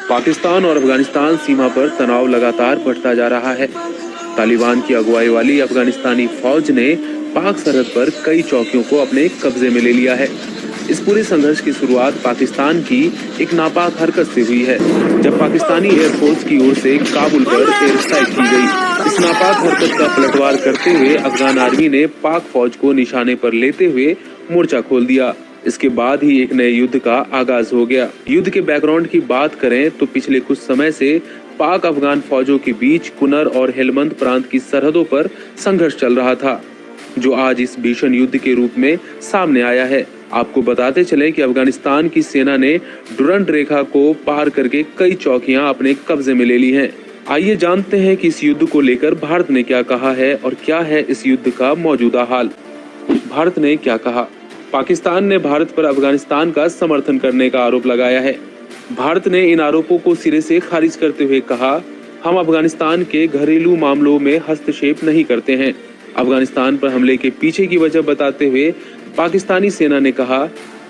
पाकिस्तान और अफगानिस्तान सीमा पर तनाव लगातार बढ़ता जा रहा है। तालिबान की अगुवाई वाली अफगानिस्तानी फौज ने पाक सरहद पर कई चौकियों को अपने कब्जे में ले लिया है। इस पूरे संघर्ष की शुरुआत पाकिस्तान की एक नापाक हरकत से हुई है, जब पाकिस्तानी एयरफोर्स की ओर से काबुल पर एयर स्ट्राइक की गई। इस नापाक हरकत का पलटवार करते हुए अफगान आर्मी ने पाक फौज को निशाने पर लेते हुए मोर्चा खोल दिया। इसके बाद ही एक नए युद्ध का आगाज हो गया। युद्ध के बैकग्राउंड की बात करें तो पिछले कुछ समय से पाक अफगान फौजों के बीच कुनर और हेलमंद प्रांत की सरहदों पर संघर्ष चल रहा था, जो आज इस भीषण युद्ध के रूप में सामने आया है। आपको बताते चलें कि अफगानिस्तान की सेना ने डुरंट रेखा को पार करके कई चौकियां अपने कब्जे में ले ली हैं। आइए जानते हैं कि इस युद्ध को लेकर भारत ने क्या कहा है और क्या है इस युद्ध का मौजूदा हाल। भारत ने क्या कहा? पाकिस्तान ने भारत पर अफगानिस्तान का समर्थन करने का आरोप लगाया है। भारत ने इन आरोपों को सिरे से खारिज करते हुए कहा, हम अफगानिस्तान के घरेलू मामलों में हस्तक्षेप नहीं करते हैं। अफगानिस्तान पर हमले के पीछे की वजह बताते हुए पाकिस्तानी सेना ने कहा,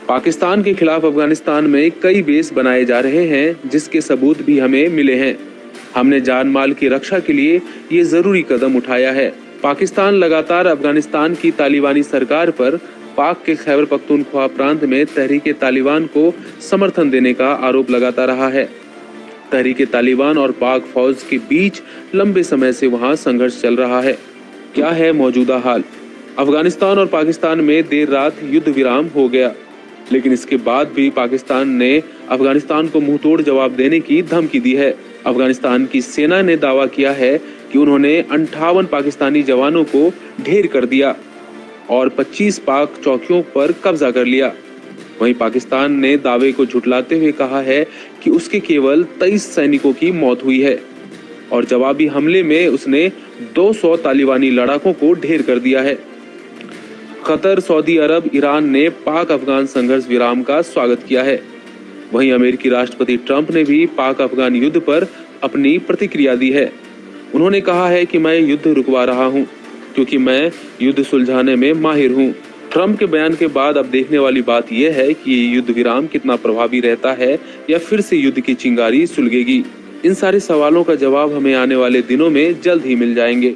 पाकिस्तान के खिलाफ अफगानिस्तान में कई बेस बनाए जा रहे हैं, जिसके सबूत भी हमें मिले हैं। हमने जान माल की रक्षा के लिए ये जरूरी कदम उठाया है। पाकिस्तान लगातार अफगानिस्तान की तालिबानी सरकार पर पाक के खैबर पख्तूनख्वा प्रांत में तहरीके तालिबान को समर्थन देने का आरोप लगाता रहा है। तहरीके तालिबान और पाक फौज के बीच लंबे समय से वहां संघर्ष चल रहा है। क्या है मौजूदा हाल? अफगानिस्तान और पाकिस्तान में देर रात युद्ध विराम हो गया, लेकिन इसके बाद भी पाकिस्तान ने अफगानिस्तान को मुंहतोड़ जवाब देने की धमकी दी है। अफगानिस्तान की सेना ने दावा किया है कि उन्होंने 58 पाकिस्तानी जवानों को ढेर कर दिया और 25 पाक चौकियों पर कब्जा कर लिया। वहीं पाकिस्तान ने दावे को झुटलाते हुए कहा है कि उसके केवल 23 सैनिकों की मौत हुई है और जवाबी हमले में उसने 200 तालिबानी लड़ाकों को ढेर कर दिया है। कतर, सऊदी अरब, ईरान ने पाक अफगान संघर्ष विराम का स्वागत किया है। वहीं अमेरिकी राष्ट्रपति ट्रंप ने भी पाक अफगान युद्ध पर अपनी प्रतिक्रिया दी है। उन्होंने कहा है कि मैं युद्ध रुकवा रहा हूं क्योंकि मैं युद्ध सुलझाने में माहिर हूं। ट्रंप के बयान के बाद अब देखने वाली बात यह है कि ये युद्ध विराम कितना प्रभावी रहता है या फिर से युद्ध की चिंगारी सुलगेगी। इन सारे सवालों का जवाब हमें आने वाले दिनों में जल्द ही मिल जाएंगे।